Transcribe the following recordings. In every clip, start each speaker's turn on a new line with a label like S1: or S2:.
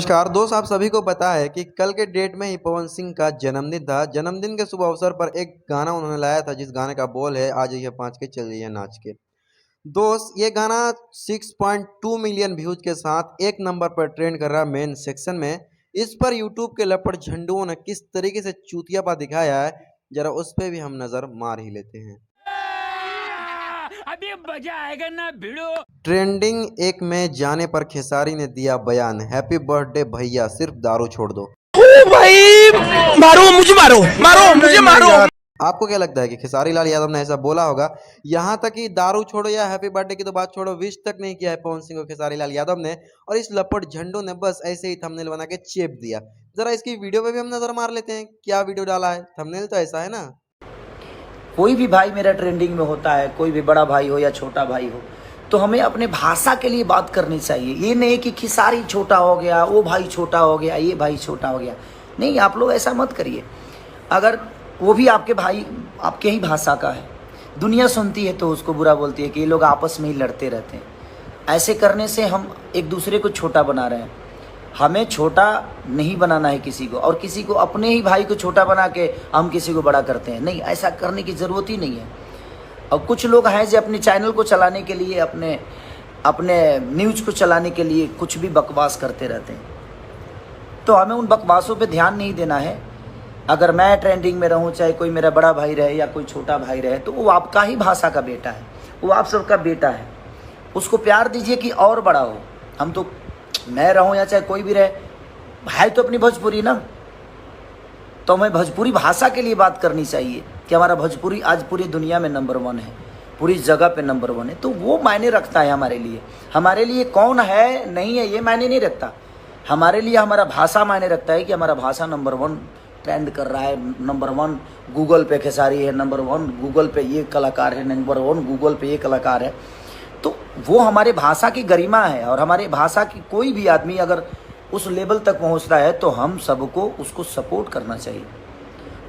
S1: नमस्कार दोस्त, आप सभी को पता है कि कल के डेट में ही पवन सिंह का जन्मदिन था। जन्मदिन के शुभ अवसर पर एक गाना उन्होंने लाया था, जिस गाने का बोल है आ जाइए 5 के चल जाइए नाच के। दोस्त, ये गाना 6.2 मिलियन व्यूज के साथ एक नंबर पर ट्रेंड कर रहा है मेन सेक्शन में। इस पर यूट्यूब के लपट झंडुओं ने किस तरीके से चूतियापा दिखाया है, जरा उस पर भी हम नजर मार ही लेते हैं।
S2: अभी मजा आएगा ना भिड़ो।
S1: ट्रेंडिंग एक में जाने पर खेसारी ने दिया बयान, हैप्पी बर्थडे भैया, सिर्फ दारू छोड़ दो।
S3: भाई मारो मुझे, मारो मुझे, मारो।
S1: आपको क्या लगता है कि खेसारी लाल यादव ने ऐसा बोला होगा? यहाँ तक कि दारू छोड़ो या हैप्पी बर्थडे की तो बात छोड़ो, विश तक नहीं किया है पवन सिंह और खेसारी लाल यादव ने, और इस लपट झंडू ने बस ऐसे ही थंबनेल बना के चेप दिया। जरा इसकी वीडियो पे भी हम नजर मार लेते हैं, क्या वीडियो डाला है। थंबनेल तो ऐसा है ना।
S4: कोई भी भाई मेरा ट्रेंडिंग में होता है, कोई भी बड़ा भाई हो या छोटा भाई हो, तो हमें अपने भाषा के लिए बात करनी चाहिए। ये नहीं कि खेसारी छोटा हो गया, वो भाई छोटा हो गया, ये भाई छोटा हो गया। नहीं, आप लोग ऐसा मत करिए। अगर वो भी आपके भाई, आपके ही भाषा का है, दुनिया सुनती है तो उसको बुरा बोलती है कि ये लोग आपस में ही लड़ते रहते हैं। ऐसे करने से हम एक दूसरे को छोटा बना रहे हैं। हमें छोटा नहीं बनाना है किसी को, और किसी को, अपने ही भाई को छोटा बना के हम किसी को बड़ा करते हैं। नहीं, ऐसा करने की ज़रूरत ही नहीं है। और कुछ लोग हैं जो अपने चैनल को चलाने के लिए, अपने न्यूज़ को चलाने के लिए कुछ भी बकवास करते रहते हैं। तो हमें उन बकवासों पे ध्यान नहीं देना है। अगर मैं ट्रेंडिंग में रहूं, चाहे कोई मेरा बड़ा भाई रहे या कोई छोटा भाई रहे, तो वो आपका ही भाषा का बेटा है, वो आप सबका बेटा है। उसको प्यार दीजिए कि और बड़ा हो। हम तो, मैं रहूं या चाहे कोई भी रहे, भाई तो अपनी भोजपुरी ना, तो हमें भोजपुरी भाषा के लिए बात करनी चाहिए कि हमारा भोजपुरी आज पूरी दुनिया में नंबर 1 है, पूरी जगह पे नंबर 1 है। तो वो मायने रखता है हमारे लिए। हमारे लिए कौन है नहीं है ये मायने नहीं रखता। हमारे लिए हमारा भाषा मायने रखता है कि हमारा भाषा नंबर 1 ट्रेंड कर रहा है, नंबर 1 गूगल पे खेसारी है, नंबर 1 गूगल पे ये कलाकार है, नंबर 1 गूगल पे ये कलाकार है। तो वो हमारे भाषा की गरिमा है। और हमारे भाषा की कोई भी आदमी अगर उस लेवल तक पहुंचता है तो हम सबको उसको सपोर्ट करना चाहिए।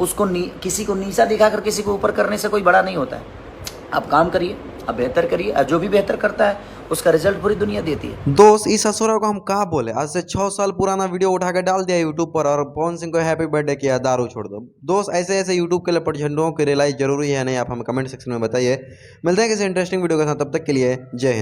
S4: उसको किसी को नीचा दिखाकर किसी को ऊपर करने से कोई बड़ा नहीं होता है। आप काम करिए, आप बेहतर करिए, और जो भी बेहतर करता है उसका रिजल्ट पूरी दुनिया देती है।
S1: दोस्त, इस असुरा को हम कहा बोले, आज से 6 साल पुराना वीडियो उठा के डाल दिया यूट्यूब पर और पवन सिंह को हैप्पी बर्थडे किया, दारू छोड़ दो। दोस्त, ऐसे ऐसे यूट्यूब के लपट झंडुओं की रियलाइज जरूरी है नहीं, आप हमें कमेंट सेक्शन में बताइए। मिलते हैं किसी इंटरेस्टिंग वीडियो के साथ, तब तक के लिए जय हिंद।